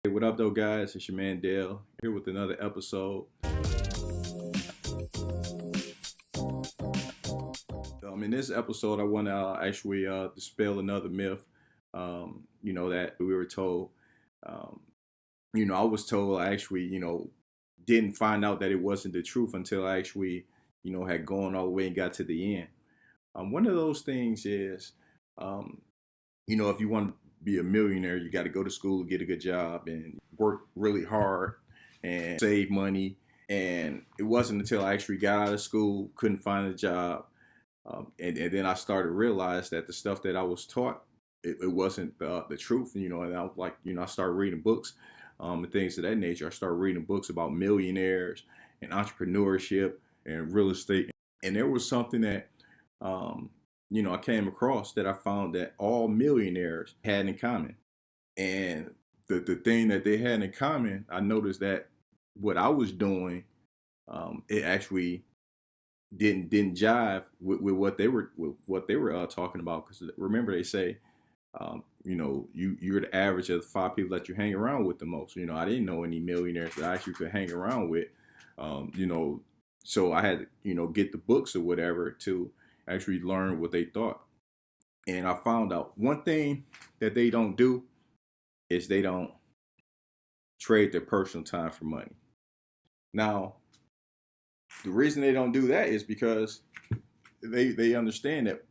Hey, what up, though, guys? It's your man Dale here with another episode. In this episode, I want to actually dispel another myth. That we were told. Um, I was told I actually, didn't find out that it wasn't the truth until I actually, had gone all the way and got to the end. One of those things is, um, if you want to be a millionaire, you got to go to school, get a good job, and work really hard and save money. And it wasn't until I actually got out of school, couldn't find a job, and then I started to realize that the stuff that I was taught, it wasn't the truth. And I was like, I started reading books, and things of that nature. I started reading books about millionaires and entrepreneurship and real estate. And there was something that um, I came across that I found that all millionaires had in common. And the thing that they had in common, I noticed that what I was doing, it actually didn't jive with what they were talking about. Because remember, they say, you're the average of the five people that you hang around with the most. I didn't know any millionaires that I actually could hang around with. Um, you know, so I had to, get the books or whatever to actually learn what they thought. And I found out one thing that they don't do is they don't trade their personal time for money. Now, the reason they don't do that is because they understand that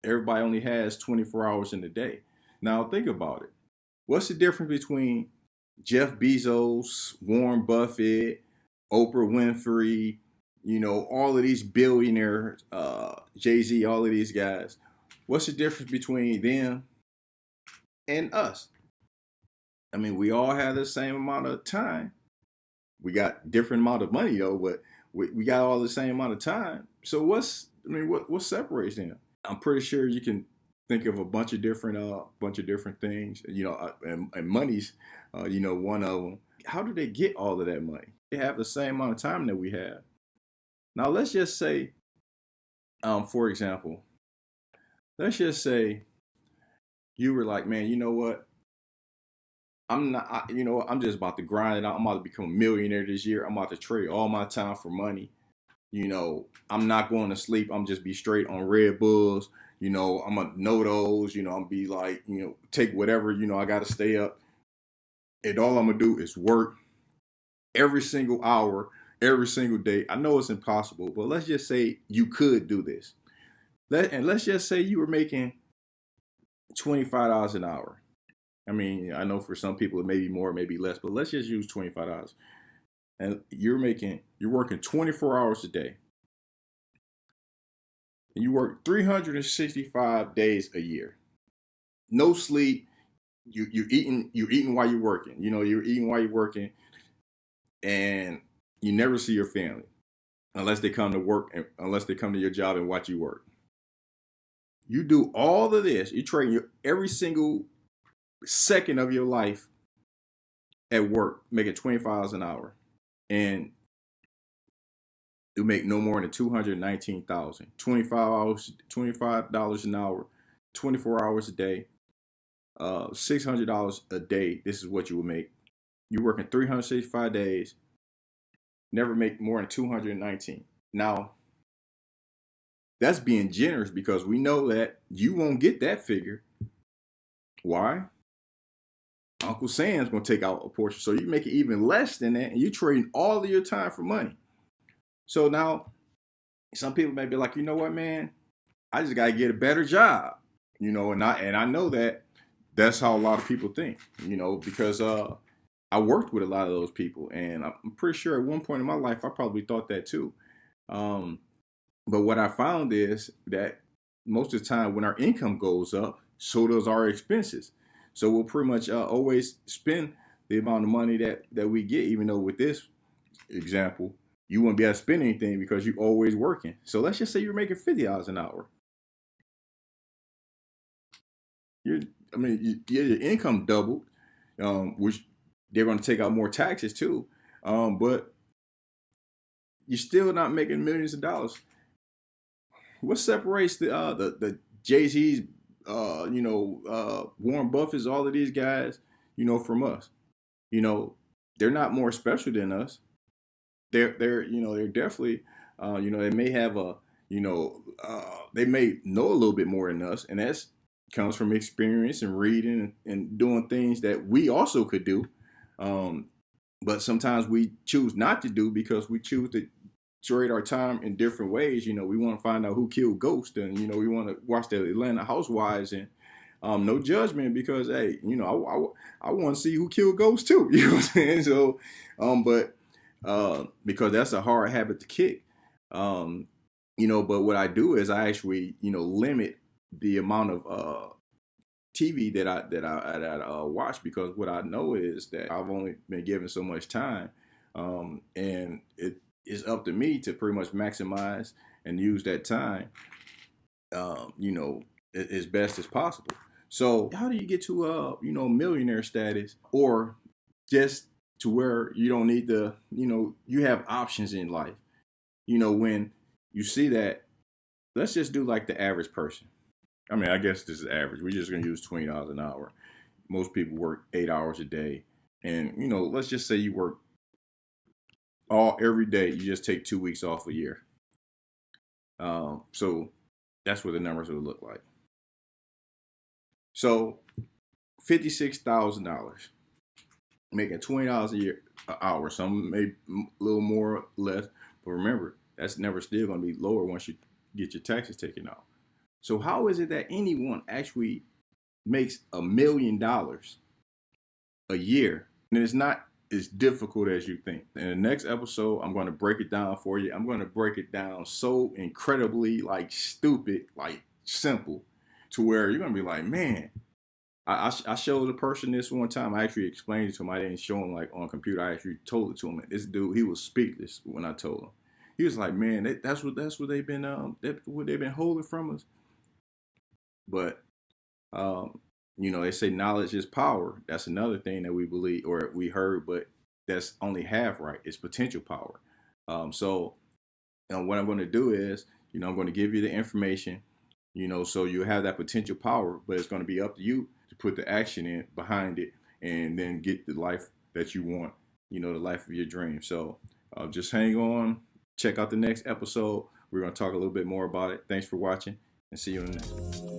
everybody only has 24 hours in a day. Now, think about it. What's the difference between Jeff Bezos, Warren Buffett, Oprah Winfrey, all of these billionaires, Jay-Z, all of these guys? What's the difference between them and us? I mean, we all have the same amount of time. We got different amount of money though, but we got all the same amount of time. So what separates them? I'm pretty sure you can think of a bunch of different things. And money's one of them. How do they get all of that money? They have the same amount of time that we have. Now let's just say, for example, let's just say you were like, man, you know what? I'm not, I'm just about to grind it out. I'm about to become a millionaire this year. I'm about to trade all my time for money. I'm not going to sleep. I'm just be straight on Red Bulls. I'm gonna know those. I'm be like, take whatever. I got to stay up, and all I'm gonna do is work every single hour, every single day. I know it's impossible, but let's just say you could do this. Let's just say you were making $25 an hour. I mean, I know for some people it may be more, maybe less, but let's just use $25. And you're working 24 hours a day. And you work 365 days a year. No sleep. You're eating while you're working. You're eating while you're working, and you never see your family unless they come to work and unless they come to your job and watch you work. You do all of this. You train your every single second of your life at work, making $25 an hour, and you make no more than 219,000. 25 hours, $25 an hour, 24 hours a day, $600 a day. This is what you will make. You're working 365 days, never make more than 219. Now, that's being generous because we know that you won't get that figure. Why? Uncle Sam's gonna take out a portion. So you make it even less than that, and you're trading all of your time for money. So now some people may be like, you know what, man, I just gotta get a better job. And I know that that's how a lot of people think, because I worked with a lot of those people, and I'm pretty sure at one point in my life I probably thought that too. Um, but what I found is that most of the time when our income goes up, so does our expenses. So we'll pretty much always spend the amount of money that we get, even though with this example, you won't be able to spend anything because you're always working. So let's just say you're making $50 an hour. You're, your income doubled, which they're going to take out more taxes too. But you're still not making millions of dollars. What separates the Jay Z's, Warren Buffett's, all of these guys, from us? You know, they're not more special than us. They're definitely, they may have a, they may know a little bit more than us, and that's comes from experience and reading and doing things that we also could do. Um, but sometimes we choose not to do because we choose to trade our time in different ways. We want to find out who killed Ghost, and we want to watch the Atlanta Housewives, and no judgment because hey, I want to see who killed Ghost too. You know what I'm saying? So, but because that's a hard habit to kick. Um, but what I do is I actually limit the amount of TV that I watch, because what I know is that I've only been given so much time, and it is up to me to pretty much maximize and use that time, as best as possible. So how do you get to millionaire status, or just to where you don't need to, you have options in life? When you see that, let's just do like the average person. I mean, I guess this is average. We're just gonna use $20 an hour. Most people work 8 hours a day, and let's just say you work all every day. You just take 2 weeks off a year. So that's what the numbers would look like. So $56,000, making $20 a year an hour. Some may a little more or less, but remember that's never still gonna be lower once you get your taxes taken out. So how is it that anyone actually makes $1 million a year? And it's not as difficult as you think. In the next episode, I'm going to break it down for you. I'm going to break it down so incredibly like stupid, like simple, to where you're going to be like, man. I showed a person this one time. I actually explained it to him. I didn't show him like on computer. I actually told it to him. And this dude, he was speechless when I told him. He was like, man, that's what they've been holding from us. But they say knowledge is power. That's another thing that we believe or we heard, but that's only half right. It's potential power. So what I'm going to do is, I'm going to give you the information, so you have that potential power, but it's going to be up to you to put the action in behind it and then get the life that you want, the life of your dreams. So just hang on, check out the next episode. We're going to talk a little bit more about it. Thanks for watching, and see you in the next one.